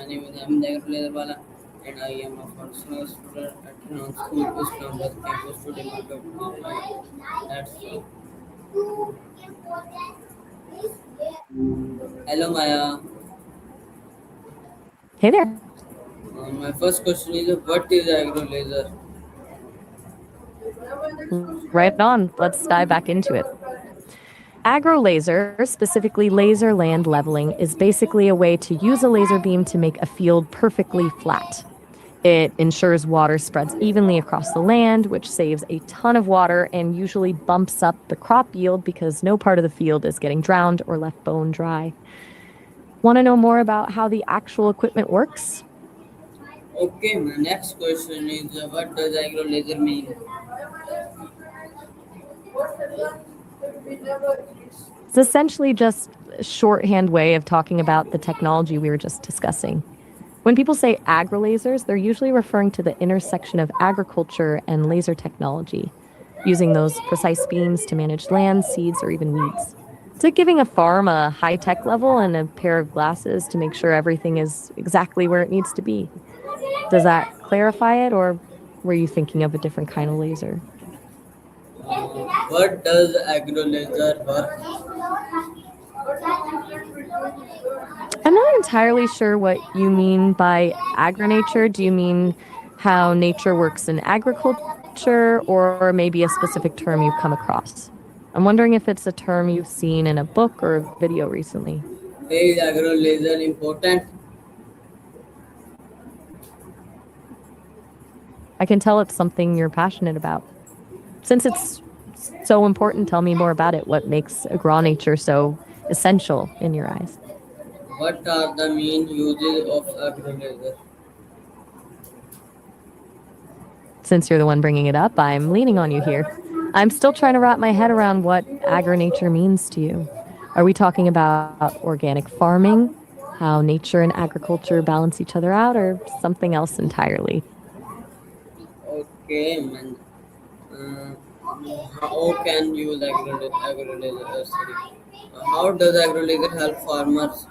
My name is Amit Agarwala and I am a first year student at Renown School, Istanbul campus today. My topic is that's Hello Maya. Hey there. My first question is what is Agro Laser? Right on. Let's dive back into it. Agro laser, specifically laser land leveling, is basically a way to use a laser beam to make a field perfectly flat. It ensures water spreads evenly across the land, which saves a ton of water and usually bumps up the crop yield because no part of the field is getting drowned or left bone dry. Want to know more about how the actual equipment works? Okay, my next question is what does Agro Laser mean? It's essentially just a shorthand way of talking about the technology we were just discussing. When people say agri lasers, they're usually referring to the intersection of agriculture and laser technology, using those precise beams to manage land, seeds, or even weeds. It's like giving a farm a high tech level and a pair of glasses to make sure everything is exactly where it needs to be. Does that clarify it, or were you thinking of a different kind of laser? What does Agro Laser work? I'm not entirely sure what you mean by agri-nature. Do you mean how nature works in agriculture, or maybe a specific term you've come across? I'm wondering if it's a term you've seen in a book or a video recently. Is Agro Laser important? I can tell it's something you're passionate about. Since it's so important, tell me more about it. What makes agri-nature so essential in your eyes? What are the main uses of Agro Laser? Since you're the one bringing it up, I'm leaning on you here. I'm still trying to wrap my head around what agri-nature means to you. Are we talking about organic farming, how nature and agriculture balance each other out, or something else entirely? Okay, man. Uh, how can you use Agro Laser? Sorry. How does Agro Laser help farmers?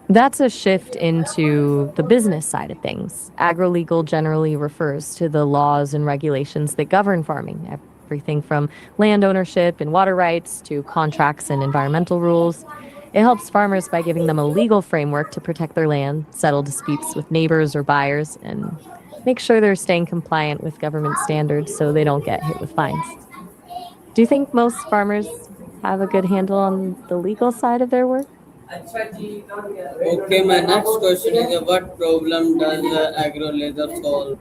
That's a shift into the business side of things. Agri-legal generally refers to the laws and regulations that govern farming, everything from land ownership and water rights to contracts and environmental rules. It helps farmers by giving them a legal framework to protect their land, settle disputes with neighbors or buyers, and make sure they're staying compliant with government standards so they don't get hit with fines. Do you think most farmers have a good handle on the legal side of their work? Okay, my next question is what problem does Agro Laser solve?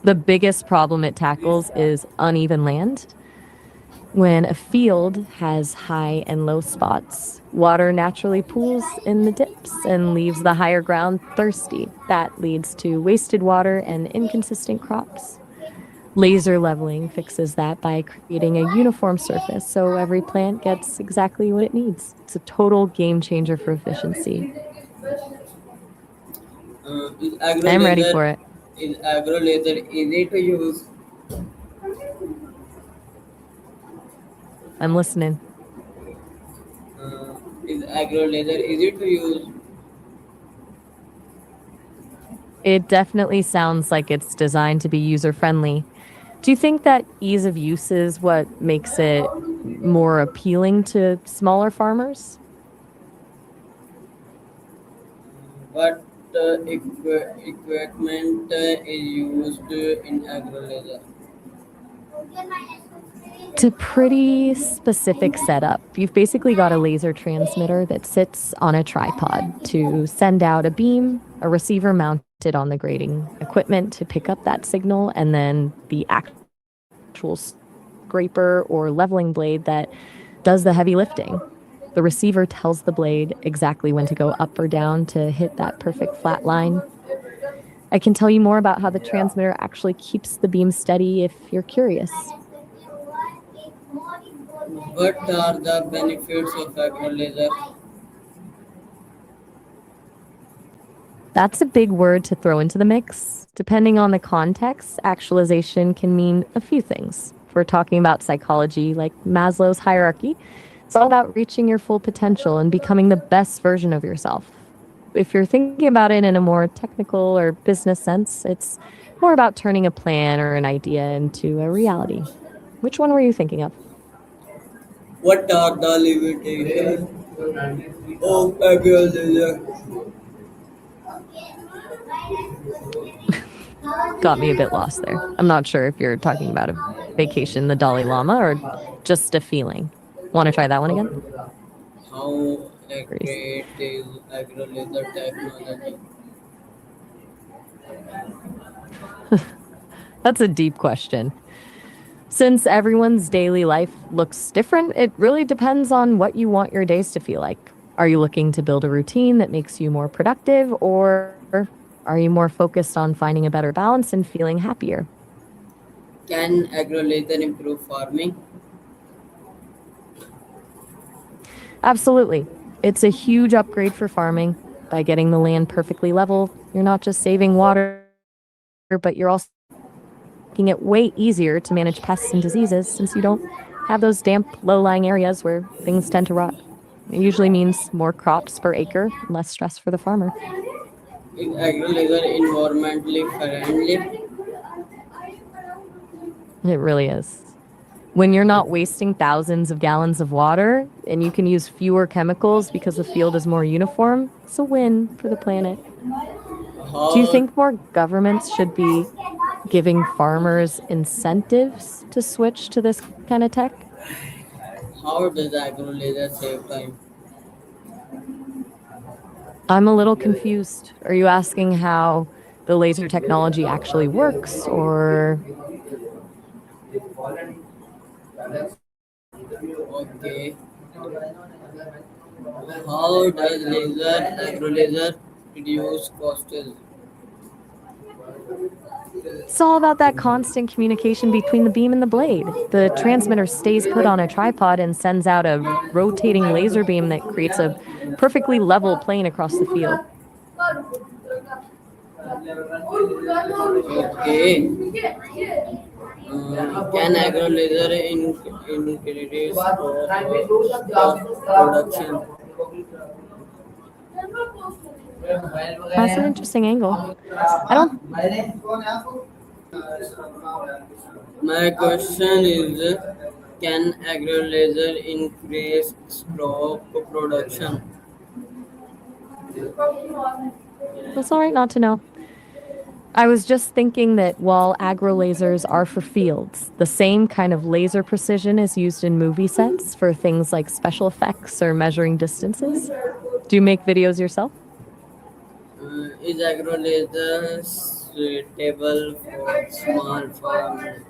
The biggest problem it tackles is uneven land. When a field has high and low spots, water naturally pools in the dips and leaves the higher ground thirsty. That leads to wasted water and inconsistent crops. Laser leveling fixes that by creating a uniform surface so every plant gets exactly what it needs. It's a total game changer for efficiency. Is Agro I'm ready Laser for it. is Agro Laser easy to use? I'm listening. Uh, is Agro Laser easy to use? It definitely sounds like it's designed to be user friendly. Do you think that ease of use is what makes it more appealing to smaller farmers? What equipment is used in Agro Laser? It's a pretty specific setup. You've basically got a laser transmitter that sits on a tripod to send out a beam, a receiver mounted on the grading equipment to pick up that signal, and then the actual scraper or leveling blade that does the heavy lifting. The receiver tells the blade exactly when to go up or down to hit that perfect flat line. I can tell you more about how the transmitter actually keeps the beam steady if you're curious. What are the benefits of Agro Laser? That's a big word to throw into the mix. Depending on the context, actualization can mean a few things. If we're talking about psychology, like Maslow's hierarchy, It's all about reaching your full potential and becoming the best version of yourself. If you're thinking about it in a more technical or business sense, it's more about turning a plan or an idea into a reality. Which one were you thinking of? What are the limitations of agriculture? Got me a bit lost there. I'm not sure if you're talking about a vacation, the Dalai Lama, or just a feeling. Want to try that one again? How Great. accurate is agriculture technology? That's a deep question. Since everyone's daily life looks different, it really depends on what you want your days to feel like. Are you looking to build a routine that makes you more productive, or are you more focused on finding a better balance and feeling happier? Can agriculture improve farming? Absolutely. It's a huge upgrade for farming. By getting the land perfectly level, you're not just saving water, but you're also making it way easier to manage pests and diseases since you don't have those damp, low lying areas where things tend to rot. It usually means more crops per acre, less stress for the farmer. Is agriculture environmentally friendly? It really is. When you're not wasting thousands of gallons of water and you can use fewer chemicals because the field is more uniform, it's a win for the planet. Do you How think more governments should be giving farmers incentives to switch to this kind of tech? how does agriculture save time? I'm a little confused. Are you asking how the laser technology actually works, or Okay. How does laser agriculture reduce costs? it's all about that constant communication between the beam and the blade? The transmitter stays put on a tripod and sends out a rotating laser beam that creates a perfectly level plane across the field. Okay. Can agriculture increase production? That's an interesting angle. I don't My question is, can agriculture increase crop production? It's all right not to know. I was just thinking that while agro lasers are for fields, the same kind of laser precision is used in movie sets for things like special effects or measuring distances. Do you make videos yourself? Is agriculture suitable for small farms?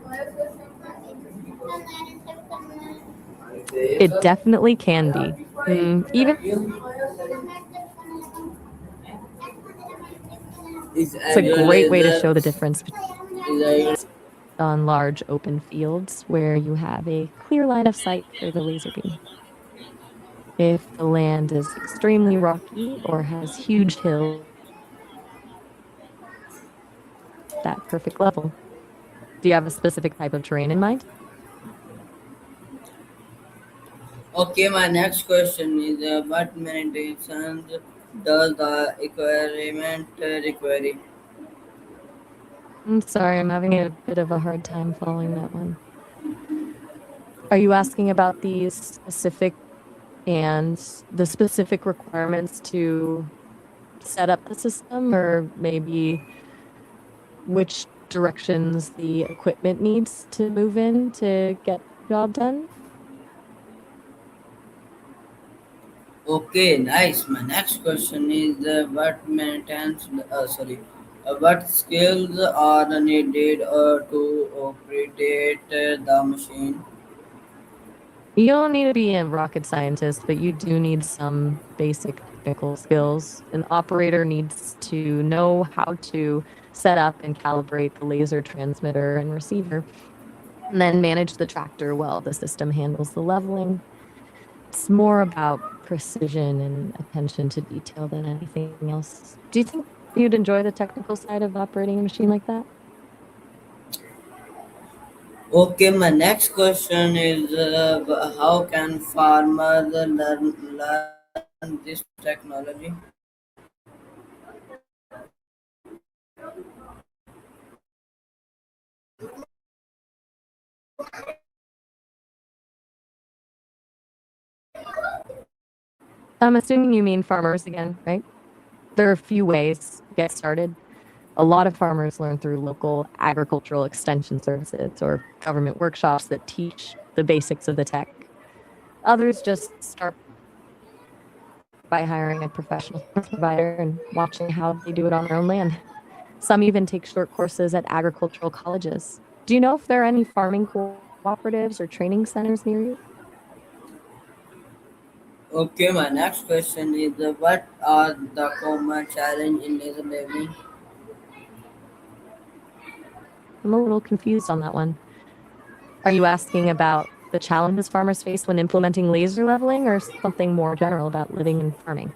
It definitely can be. Even Is it's a great way to agriculture show the difference is on large open fields where you have a clear line of sight for the laser beam. If the land is extremely rocky or has huge hills, that perfect level. Do you have a specific type of terrain in mind? okay? My next question is, what maintenance does the equipment require? I'm sorry, I'm having a bit of a hard time following that one. Are you asking about these specific and the specific requirements to set up the system, or maybe which directions the equipment needs to move in to get the job done? Okay, nice. My next question is, what maintenance? What skills are needed to operate the machine? You don't need to be a rocket scientist, but you do need some basic technical skills. An operator needs to know how to set up and calibrate the laser transmitter and receiver, and then manage the tractor while the system handles the leveling. It's more about precision and attention to detail than anything else. Do you think you'd enjoy the technical side of operating a machine like that? Okay, my next question is how can farmers learn this technology? I'm assuming you mean farmers again, right? There are a few ways to get started. A lot of farmers learn through local agricultural extension services or government workshops that teach the basics of the tech. Others just start by hiring a professional service provider and watching how they do it on their own land. Some even take short courses at agricultural colleges. Do you know if there are any farming cooperatives or training centers near you? Okay, my next question is what are the common challenge in laser leveling? I'm a little confused on that one. Are you asking about the challenges farmers face when implementing laser leveling or something more general about living and farming?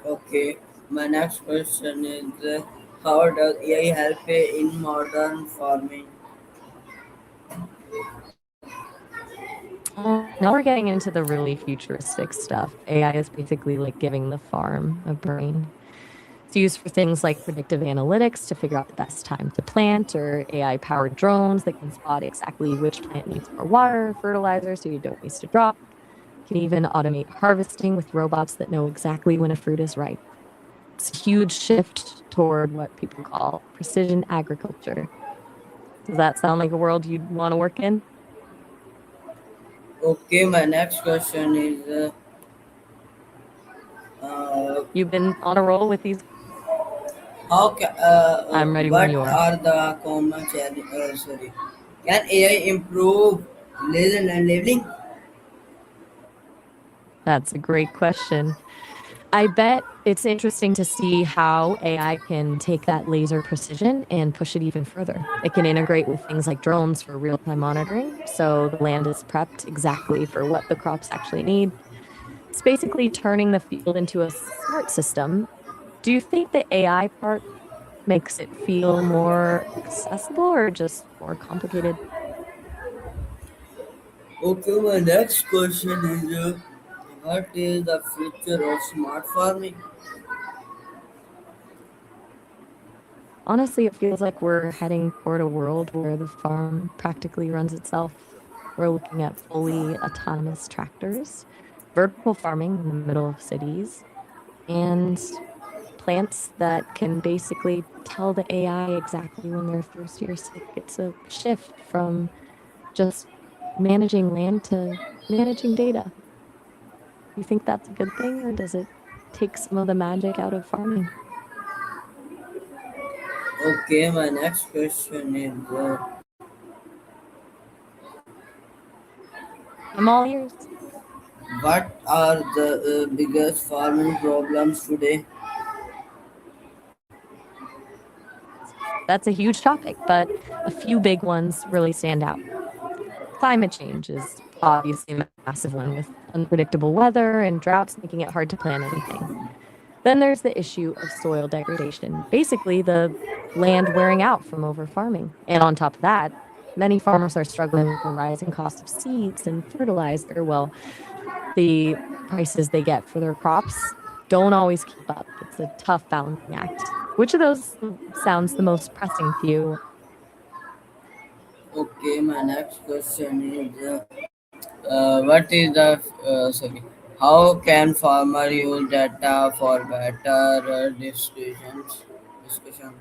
Okay, my next question is how does AI help in modern farming? Now we're getting into the really futuristic stuff. AI is basically like giving the farm a brain. It's used for things like predictive analytics to figure out the best time to plant, or AI powered drones that can spot exactly which plant needs more water, fertilizer, so you don't waste a drop. Can even automate harvesting with robots that know exactly when a fruit is ripe. It's a huge shift toward what people call precision agriculture. Does that sound like a world you'd want to work in? Okay, my next question is uh, You've been on a roll with these questions? I'm ready when what you are. are the common challenge? Sorry, can AI improve laser leveling? That's a great question. I bet it's interesting to see how AI can take that laser precision and push it even further. It can integrate with things like drones for real time monitoring, so the land is prepped exactly for what the crops actually need. It's basically turning the field into a smart system. Do you think the AI part makes it feel more accessible or just more complicated? Okay, my next question is what is the future of smart farming? Honestly, it feels like we're heading toward a world where the farm practically runs itself. We're looking at fully autonomous tractors, vertical farming in the middle of cities, and plants that can basically tell the AI exactly when their first year's sick. It's a shift from just managing land to managing data. You think that's a good thing, or does it take some of the magic out of farming? Okay, my next question is I'm all ears. what are the biggest farming problems today? That's a huge topic, but a few big ones really stand out. Climate change is obviously a massive one, with unpredictable weather and droughts making it hard to plant anything. Then there's the issue of soil degradation, basically, the land wearing out from over farming. And on top of that, many farmers are struggling with the rising cost of seeds and fertilizer. Well, the prices they get for their crops don't always keep up. It's a tough balancing act. Which of those sounds the most pressing to you? Okay, my next question is what is the sorry? How can farmer use data for better decisions? Discussion.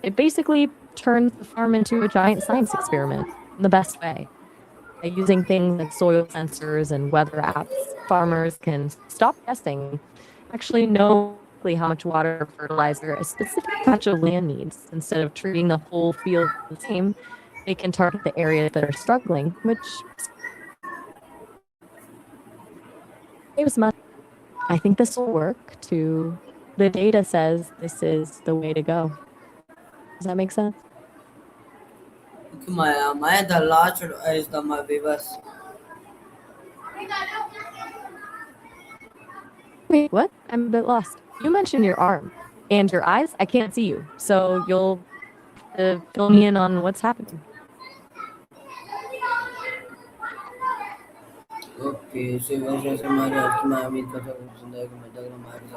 It basically turns the farm into a giant science experiment in the best way. By using things like soil sensors and weather apps, farmers can stop guessing and actually know exactly how much water or fertilizer a specific patch of land needs. Instead of treating the whole field the same, they can target the areas that are struggling, which saves money. I think this will work to the data says this is the way to go. Does that make sense? Okay, my the last is the my viewers. Wait, what? I'm a bit lost. You mentioned your arm. And your eyes? I can't see you. So you'll have to fill me in on what's happening. Okay, so ये वजह से हमारी आज की मैं उम्मीद करता हूँ ज़िंदगी में अगर हमारे साथ